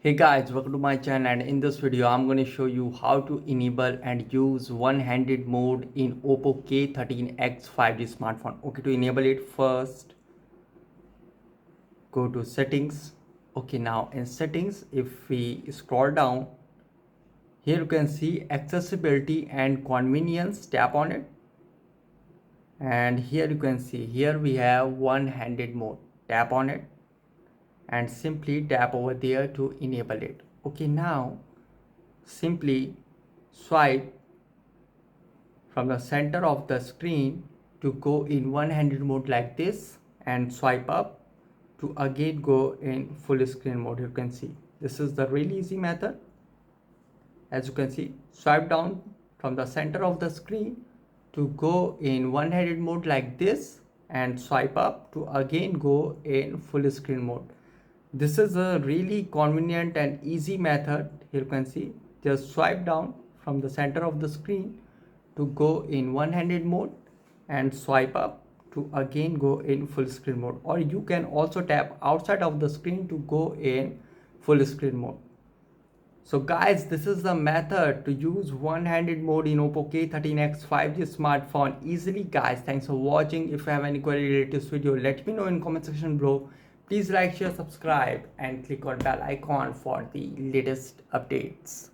Hey guys, welcome to my channel, and in this video I'm going to show you how to enable and use one-handed mode in OPPO K13x 5G smartphone. Okay, to enable it, first go to settings. Okay, now in settings, if we scroll down, here you can see accessibility and convenience. Tap on it, and here you can see here we have one-handed mode. Tap on it and simply tap over there to enable it. Okay, now simply swipe from the center of the screen to go in one-handed mode like this, and swipe up to again go in full screen mode. You can see this is the really easy method. As you can see, swipe down from the center of the screen to go in one-handed mode like this, and swipe up to again go in full screen mode. This is a really convenient and easy method. Here you can see, just swipe down from the center of the screen to go in one-handed mode, and swipe up to again go in full screen mode, or you can also tap outside of the screen to go in full screen mode. So guys, this is the method to use one-handed mode in OPPO K13x 5G smartphone easily. Guys, thanks for watching. If you have any query related to this video, let me know in comment section below. Please like, share, subscribe and click on bell icon for the latest updates.